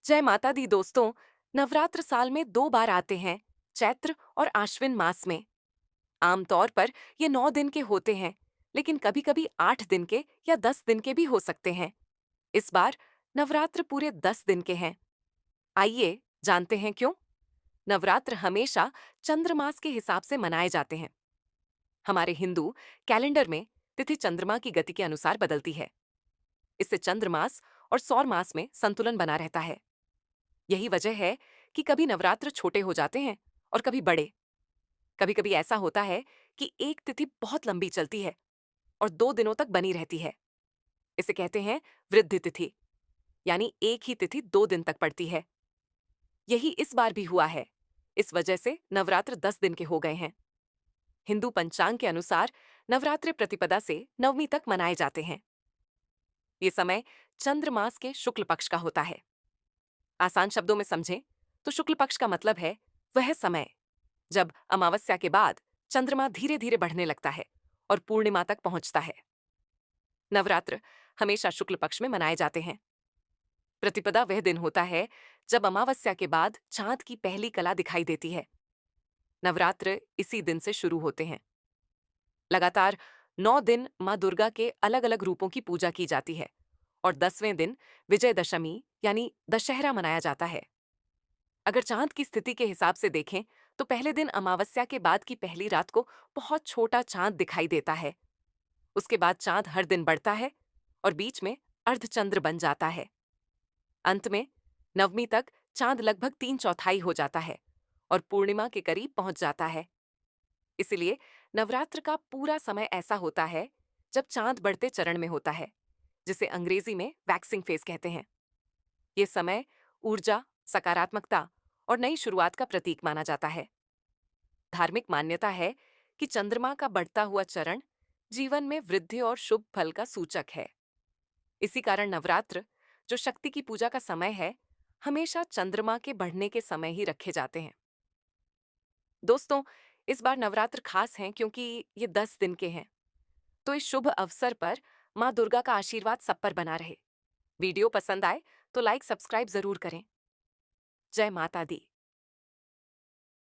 जय माता दी दोस्तों। नवरात्र साल में 2 बार आते हैं, चैत्र और आश्विन मास में। आमतौर पर ये 9 दिन के होते हैं, लेकिन कभी कभी 8 दिन के या 10 दिन के भी हो सकते हैं। इस बार नवरात्र पूरे 10 दिन के हैं। आइए जानते हैं क्यों। नवरात्र हमेशा चंद्रमास के हिसाब से मनाए जाते हैं। हमारे हिंदू कैलेंडर में तिथि चंद्रमा की गति के अनुसार बदलती है। इससे चंद्रमास और सौर मास में संतुलन बना रहता है। यही वजह है कि कभी नवरात्र छोटे हो जाते हैं और कभी बड़े। कभी कभी ऐसा होता है कि एक तिथि बहुत लंबी चलती है और 2 दिनों तक बनी रहती है। इसे कहते हैं वृद्धि तिथि, यानी एक ही तिथि 2 दिन तक पड़ती है। यही इस बार भी हुआ है। इस वजह से नवरात्र 10 दिन के हो गए हैं। हिंदू पंचांग के अनुसार नवरात्रि प्रतिपदा से नवमी तक मनाए जाते हैं। ये समय चंद्रमास के शुक्ल पक्ष का होता है। आसान शब्दों में समझें तो शुक्ल पक्ष का मतलब है वह समय जब अमावस्या के बाद चंद्रमा धीरे धीरे बढ़ने लगता है और पूर्णिमा तक पहुंचता है। नवरात्र हमेशा शुक्ल पक्ष में मनाए जाते हैं। प्रतिपदा वह दिन होता है जब अमावस्या के बाद चांद की पहली कला दिखाई देती है। नवरात्र इसी दिन से शुरू होते हैं। लगातार 9 दिन मां दुर्गा के अलग अलग रूपों की पूजा की जाती है और 10वें दिन विजयदशमी यानी दशहरा मनाया जाता है। अगर चांद की स्थिति के हिसाब से देखें तो पहले दिन अमावस्या के बाद की पहली रात को बहुत छोटा चांद दिखाई देता है। उसके बाद चांद हर दिन बढ़ता है और बीच में अर्धचंद्र बन जाता है। अंत में नवमी तक चांद लगभग 3/4 हो जाता है और पूर्णिमा के करीब पहुंच जाता है। इसलिए नवरात्र का पूरा समय ऐसा होता है जब चांद बढ़ते चरण में होता है, जिसे अंग्रेजी में वैक्सिंग फेज कहते हैं। ये समय ऊर्जा, सकारात्मकता और नई शुरुआत का प्रतीक माना जाता है। धार्मिक मान्यता है कि चंद्रमा का बढ़ता हुआ चरण जीवन में वृद्धि और शुभ फल का सूचक है। इसी कारण नवरात्र, जो शक्ति की पूजा का समय है, हमेशा चंद्रमा के बढ़ने के समय ही रखे जाते हैं। दोस्तों, इस बार नवरात्र खास हैं क्योंकि ये 10 दिन के हैं। तो इस शुभ अवसर पर माँ दुर्गा का आशीर्वाद सब पर बना रहे। वीडियो पसंद आए तो लाइक सब्सक्राइब जरूर करें। जय माता दी।